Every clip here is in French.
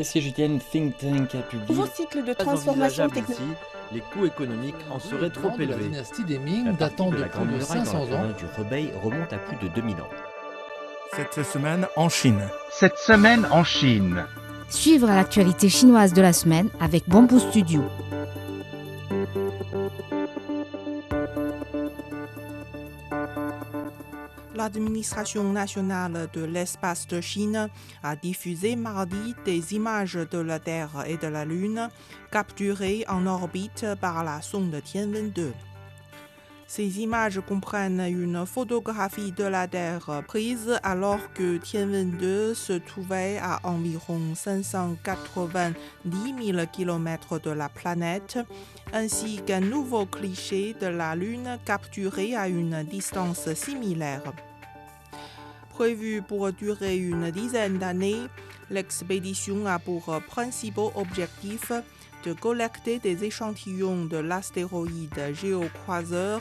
SCJTN Think Tank a publié Nouveau cycle de Pas transformation envisageable technologique. ici, les coûts économiques en seraient trop de la élevés. dynastie des La Ming partie datant de de la plus Grande de Muraille dans 500 la ans. province du Hebei remonte à plus de 2000 ans. Cette semaine en Chine. Cette semaine en Chine. Suivre l'actualité chinoise de la semaine avec Bamboo Studio. L'administration nationale de l'espace de Chine a diffusé mardi des images de la Terre et de la Lune capturées en orbite par la sonde Tianwen-2. Ces images comprennent une photographie de la Terre prise alors que Tianwen-2 se trouvait à environ 590 000 km de la planète, ainsi qu'un nouveau cliché de la Lune capturé à une distance similaire. Prévue pour durer une dizaine d'années, l'expédition a pour principaux objectifs de collecter des échantillons de l'astéroïde géocroiseur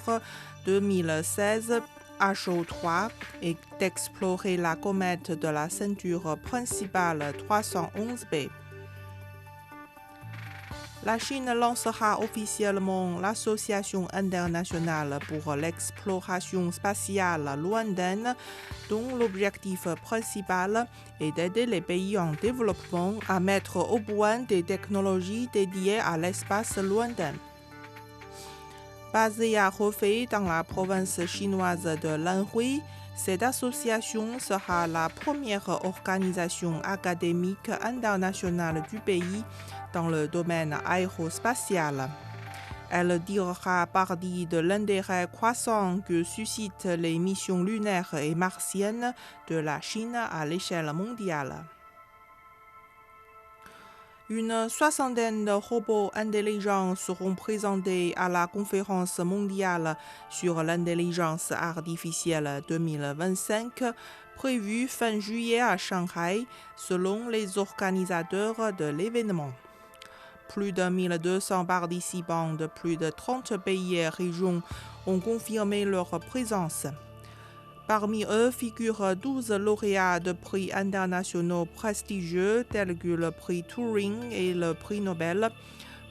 2016 HO3 et d'explorer la comète de la ceinture principale 311b. La Chine lancera officiellement l'Association internationale pour l'exploration spatiale lointaine, dont l'objectif principal est d'aider les pays en développement à mettre au point des technologies dédiées à l'espace lointain. Basée à Hefei dans la province chinoise de l'Anhui, cette association sera la première organisation académique internationale du pays dans le domaine aérospatial. Elle tirera parti de l'intérêt croissant que suscitent les missions lunaires et martiennes de la Chine à l'échelle mondiale. Une soixantaine de robots intelligents seront présentés à la conférence mondiale sur l'intelligence artificielle 2025, prévue fin juillet à Shanghai, selon les organisateurs de l'événement. Plus de 1200 participants de plus de 30 pays et régions ont confirmé leur présence. Parmi eux figurent 12 lauréats de prix internationaux prestigieux tels que le prix Turing et le prix Nobel,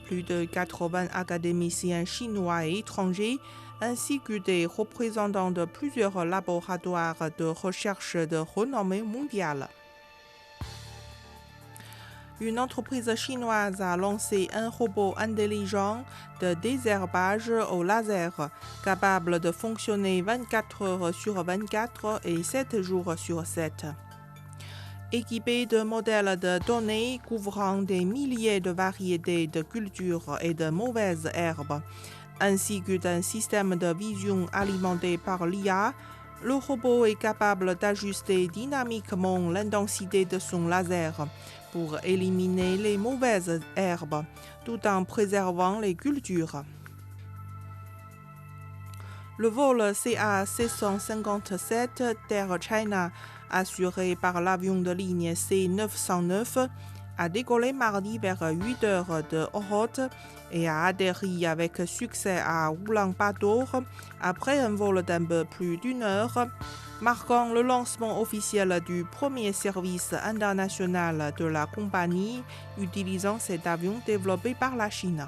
plus de 80 académiciens chinois et étrangers, ainsi que des représentants de plusieurs laboratoires de recherche de renommée mondiale. Une entreprise chinoise a lancé un robot intelligent de désherbage au laser, capable de fonctionner 24 heures sur 24 et 7 jours sur 7. Équipé de modèles de données couvrant des milliers de variétés de cultures et de mauvaises herbes, ainsi que d'un système de vision alimenté par l'IA, le robot est capable d'ajuster dynamiquement l'intensité de son laser pour éliminer les mauvaises herbes, tout en préservant les cultures. Le vol CA-657 Air China, assuré par l'avion de ligne C909, a décollé mardi vers 8 heures de Ohrid et a atterri avec succès à Ulaanbaatar après un vol d'un peu plus d'une heure, marquant le lancement officiel du premier service international de la compagnie utilisant cet avion développé par la Chine.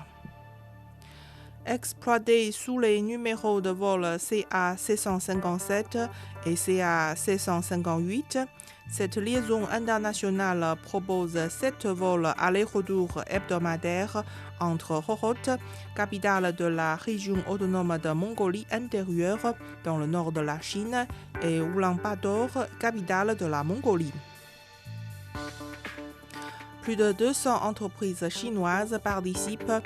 Exploité sous les numéros de vol CA-657 et CA-658, cette liaison internationale propose 7 vols aller-retour hebdomadaires entre Ohrid, capitale de la région autonome de Mongolie intérieure, dans le nord de la Chine, et Ulaanbaatar, capitale de la Mongolie. Plus de 200 entreprises chinoises participent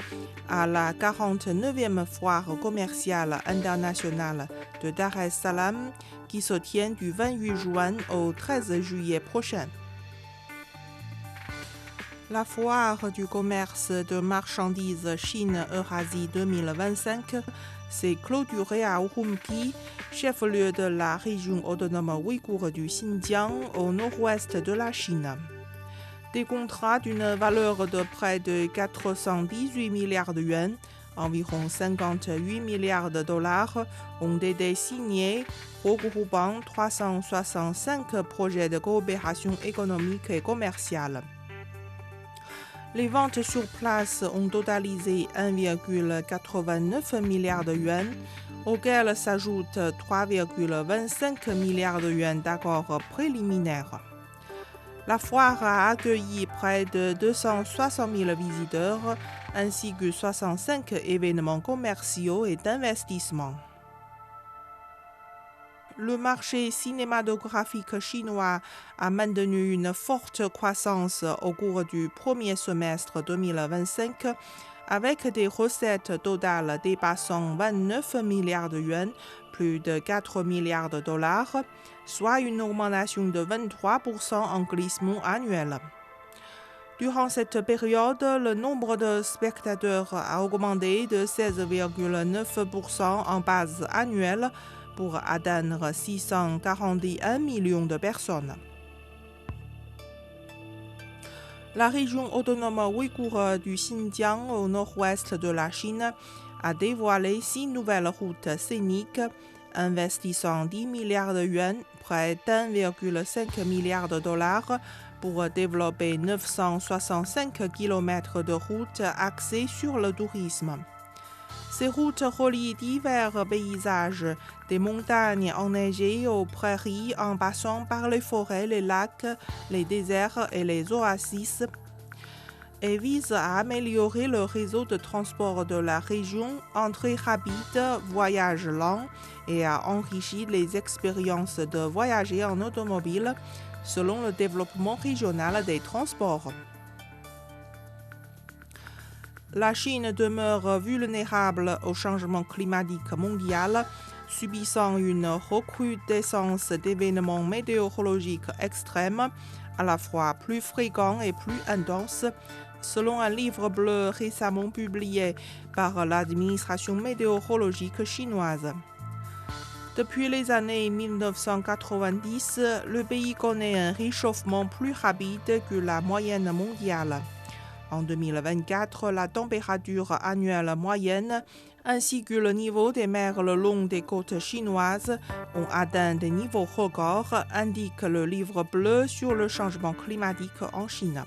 à la 49e foire commerciale internationale de Dar es Salaam qui se tient du 28 juin au 13 juillet prochain. La foire du commerce de marchandises Chine-Eurasie 2025 s'est clôturée à Urumqi, chef-lieu de la région autonome ouïghour du Xinjiang au nord-ouest de la Chine. Des contrats d'une valeur de près de 418 milliards de yuans, environ 58 milliards de dollars, ont été signés, regroupant 365 projets de coopération économique et commerciale. Les ventes sur place ont totalisé 1,89 milliard de yuans, auxquels s'ajoutent 3,25 milliards de yuans d'accords préliminaires. La foire a accueilli près de 260 000 visiteurs ainsi que 65 événements commerciaux et d'investissement. Le marché cinématographique chinois a maintenu une forte croissance au cours du premier semestre 2025 avec des recettes totales dépassant 29 milliards de yuans, plus de 4 milliards de dollars, soit une augmentation de 23% en glissement annuel. Durant cette période, le nombre de spectateurs a augmenté de 16,9% en base annuelle pour atteindre 641 millions de personnes. La région autonome ouïghour du Xinjiang au nord-ouest de la Chine a dévoilé 6 nouvelles routes scéniques investissant 10 milliards de yuans, près d'1,5 milliard de dollars, pour développer 965 km de routes axées sur le tourisme. Ces routes relient divers paysages, des montagnes enneigées aux prairies en passant par les forêts, les lacs, les déserts et les oasis, et visent à améliorer le réseau de transport de la région, entrée rapide, voyage lent, et à enrichir les expériences de voyager en automobile selon le développement régional des transports. La Chine demeure vulnérable au changement climatique mondial, subissant une recrudescence d'événements météorologiques extrêmes, à la fois plus fréquents et plus intenses, selon un livre bleu récemment publié par l'administration météorologique chinoise. Depuis les années 1990, le pays connaît un réchauffement plus rapide que la moyenne mondiale. En 2024, la température annuelle moyenne ainsi que le niveau des mers le long des côtes chinoises ont atteint des niveaux records, indique le livre bleu sur le changement climatique en Chine.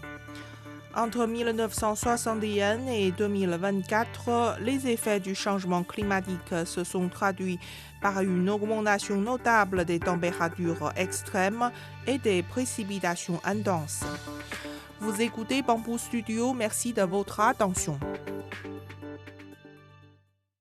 Entre 1961 et 2024, les effets du changement climatique se sont traduits par une augmentation notable des températures extrêmes et des précipitations intenses. Vous écoutez Bamboo Studio, merci de votre attention.